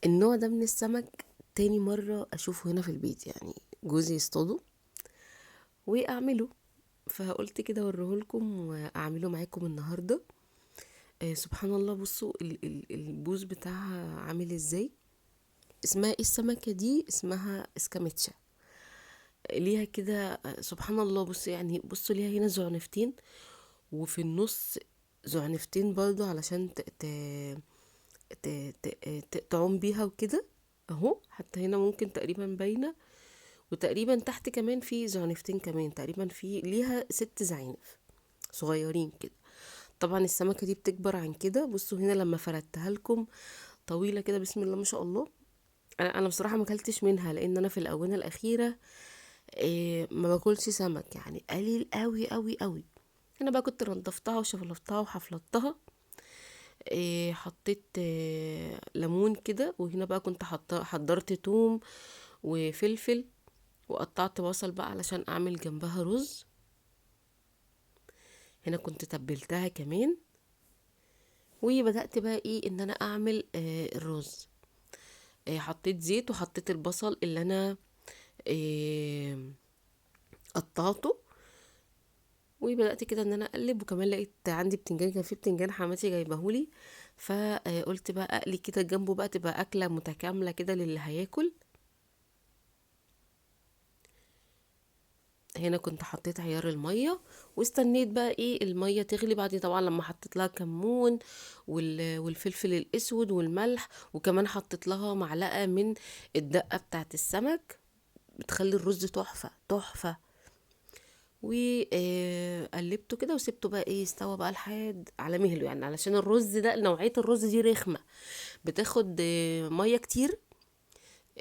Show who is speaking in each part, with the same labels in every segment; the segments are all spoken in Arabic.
Speaker 1: النوع ده من السمك تاني مرة اشوفه هنا في البيت، يعني جوزي يصطاده واعمله. فقلت كده اوريهولكم واعمله معاكم النهارده. سبحان الله، بصوا البوز بتاعها عامل ازاي. اسمها ايه السمكة دي؟ اسمها اسكاميتشا. ليها كده سبحان الله، بصوا يعني بصوا ليها هنا زعنفتين، وفي النص زعنفتين برضو علشان ت... تعوم بيها وكده. اهو حتى هنا ممكن تقريبا باينة، وتقريبا تحت كمان في زعنفتين كمان، تقريبا في ليها 6 زعانف صغيرين كده. طبعا السمكة دي بتكبر عن كده. بصوا هنا لما فردتها لكم طويلة كده، بسم الله ما شاء الله. انا بصراحة ما اكلتش منها، لان انا في الاونة الاخيرة ما باكلش سمك، يعني قليل قوي قوي قوي. انا بقى كنت نضفتها وشفلفتها وحفلتها. حطيت ليمون كده، وهنا بقى كنت حضرت توم وفلفل، وقطعت بصل بقى علشان اعمل جنبها رز. هنا كنت تبلتها كمان، وبدأت بقى ايه ان انا اعمل الرز. حطيت زيت وحطيت البصل اللي انا آه، قطعته، وبدأت كده ان انا اقلب. وكمان لقيت عندي بتنجان، كان في بتنجان حماتي جايبهولي، فقلت بقى اقلي كده جنبه بقى تبقى اكلة متكاملة كده للي هياكل. هنا كنت حطيت عيار المية، واستنيت بقى ايه المية تغلي. بعد طبعا لما حطيت لها كمون والفلفل الاسود والملح، وكمان حطيت لها معلقة من الدقة بتاعت السمك، بتخلي الرز تحفة تحفة. وقلبته كده وسبته بقى ايه يستوى بقى لحد على مهله، يعني علشان الرز ده نوعية الرز دي رخمة، بتاخد مية كتير،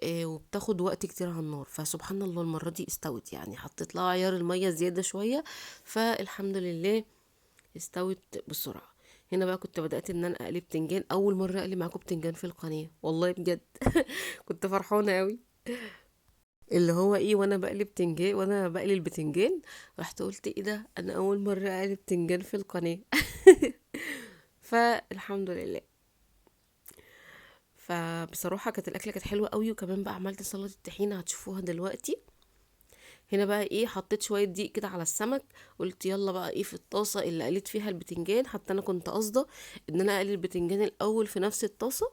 Speaker 1: وبتاخد وقت كتير على النار. فسبحان الله المرة دي استوت، يعني حطيت لها عيار المية زيادة شوية، فالحمد لله استوت بسرعة. هنا بقى كنت بدأت ان انا اقلي بتنجان، اول مرة اقلي معاكم بتنجان في القناة والله بجد. كنت فرحانة قوي. اللي هو ايه، وانا بقلي البتنجان، رحت قلت ايه ده، انا اول مرة اقلي بتنجان في القناة. فالحمد لله. فبصراحة كانت الاكلة كانت حلوة قوي، وكمان بقى عملت سلطة الطحينة هتشوفوها دلوقتي. هنا بقى ايه حطيت شويه دقيق كده على السمك، قلت يلا بقى ايه في الطاسه اللي قليت فيها البتنجان. حتى انا كنت قاصده ان انا اقلي البتنجان الاول في نفس الطاسه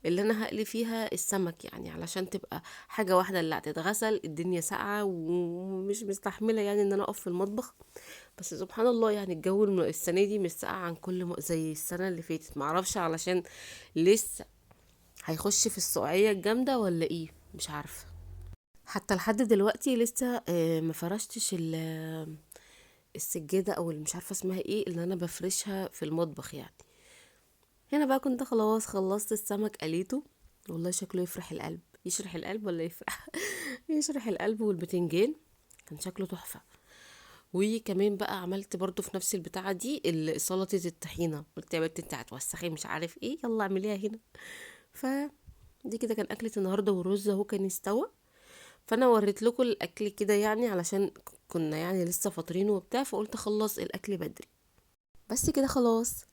Speaker 1: اللي انا هقلي فيها السمك، يعني علشان تبقى حاجه واحده اللي هتتغسل. الدنيا ساقعه ومش مستحمله يعني ان انا اقف في المطبخ. بس سبحان الله، يعني الجو السنه دي مش ساقع عن زي السنه اللي فاتت. معرفش علشان لسه هيخش في السقعيه الجامده ولا ايه، مش عارفه. حتى لحد دلوقتي لسه ما فرشتش السجادة او اللي مش عارفة اسمها ايه اللي انا بفرشها في المطبخ يعني. هنا بقى كنت خلاص خلصت السمك قليته. والله شكله يفرح القلب، يشرح القلب ولا يفرح. يشرح القلب. والبتنجان كان شكله تحفة. وكمان بقى عملت برضو في نفس البتاعة دي سلطة الطحينة. قلت يا بنت انت هتوسخي مش عارف ايه، يلا اعمليها هنا. ف دي كده كان اكلة النهارده، والرز اهو كان استوى. فانا وريت لكم الاكل كده يعني علشان كنا يعني لسه فاطرين وبتاع، فقلت اخلص الاكل بدري. بس كده خلاص.